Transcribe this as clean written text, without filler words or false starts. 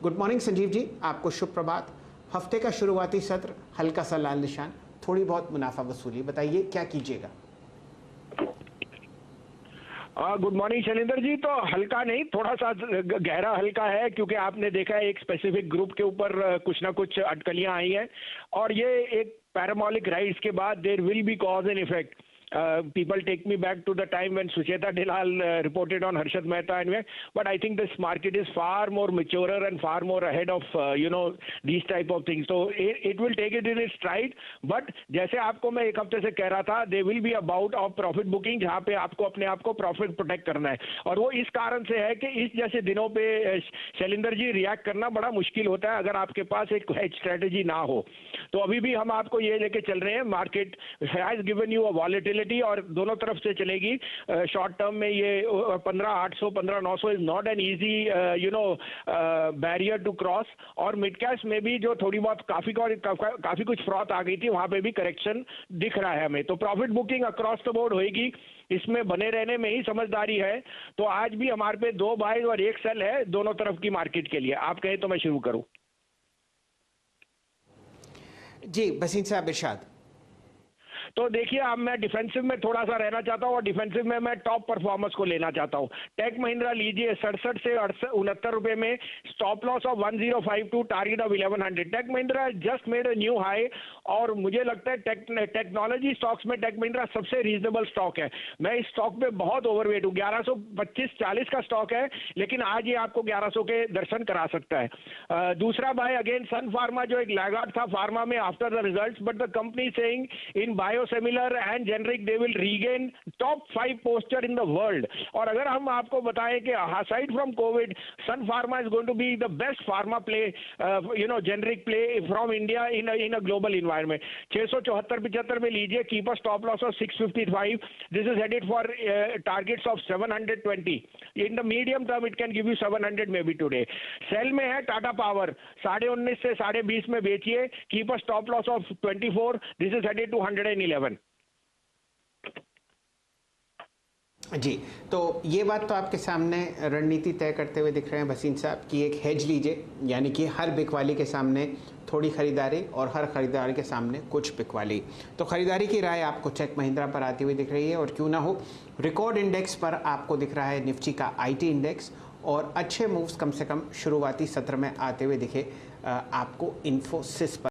Good morning Sanjeev ji, आपको शुभ प्रभात। हफ्ते का शुरुआती सत्र हल्का सा लाल निशान, थोड़ी बहुत मुनाफा वसूली, बताइए क्या कीजिएगा। Good morning Shailendra ji. तो हल्का नहीं, थोड़ा सा गहरा हल्का है, क्योंकि आपने देखा है एक स्पेसिफिक ग्रुप के ऊपर कुछ ना कुछ अटकलियां आई हैं और ये एक पैरामोलिक राइड्स के बाद there will be cause and effect. People take me back to the time when Sucheta Dalal reported on Harshad Mehta and but I think this market is far more maturer and far more ahead of these type of things. So it will take it in its stride. But जैसे आपको मैं एक हफ्ते से कह रहा था, there will be a bout of profit booking जहाँ पे आपको अपने आप को प्रॉफिट प्रोटेक्ट करना है, और वो इस कारण से है कि इस जैसे दिनों पे शैलेंद्र जी रिएक्ट करना बड़ा मुश्किल होता है अगर आपके पास एक हेज स्ट्रेटेजी ना हो. तो अभी भी हम आपको ये लेके चल रहे हैं, market has given you a volatility और दोनों तरफ से चलेगी. शॉर्ट टर्म में ये 15,800 15,900 is not an easy barrier to cross, और मिड कैश में भी जो थोड़ी बहुत काफी कुछ फ्रॉथ आ गई थी, वहां पे भी करेक्शन दिख रहा है हमें. तो profit booking across the board होगी, इसमें बने रहने में ही समझदारी है. तो आज भी हमारे पे 2 बाय और 1 सेल है दोनों तरफ की मार्केट के लिए. आप कहें तो मैं शुरू करूं. जी बसीन साहब, इरशाद. तो देखिए, अब मैं डिफेंसिव में थोड़ा सा रहना चाहता हूँ और डिफेंसिव में मैं टॉप परफॉर्मर्स को लेना चाहता हूँ. टेक महिंद्रा लीजिए 67 से 69 रुपए में, stop loss of 1052, target of 1100. Tech Mahindra just made a new high, और मुझे लगता है टेक्नोलॉजी स्टॉक्स में टेक महिंद्रा सबसे रीजनेबल स्टॉक है. मैं इस स्टॉक पे बहुत ओवरवेट हूँ. 1125-40 का स्टॉक है, लेकिन आज ये आपको 1100 के दर्शन करा सकता है. दूसरा बाय अगेन सन फार्मा, जो एक लैगार्ड था फार्मा में after the results, but the company saying in biosimilar and generic they will regain top 5 poster in the world. और अगर हम आपको बताएं कि aside from COVID, Sun Pharma is going to be the best pharma play, generic play from India in a global environment. 674-75 में लीजिए, keep a stop loss of 655. This is headed for targets of 720. In the medium term it can give you 700 maybe today टुडे. Sell में है Tata power, 19.5 से 20.5 में बेचिए, keep a stop loss of 24. This is headed to 111. जी, तो ये बात तो आपके सामने रणनीति तय करते हुए दिख रहे हैं भसीन साहब कि एक हेज लीजिए, यानी कि हर बिकवाली के सामने थोड़ी खरीदारी और हर खरीदार के सामने कुछ बिकवाली. तो खरीदारी की राय आपको टेक महिंद्रा पर आती हुई दिख रही है, और क्यों ना हो रिकॉर्ड इंडेक्स पर आपको दिख रहा है निफ्टी का आईटी इंडेक्स, और अच्छे मूव्स कम से कम शुरुआती सत्र में आते हुए दिखे आपको इन्फोसिस पर.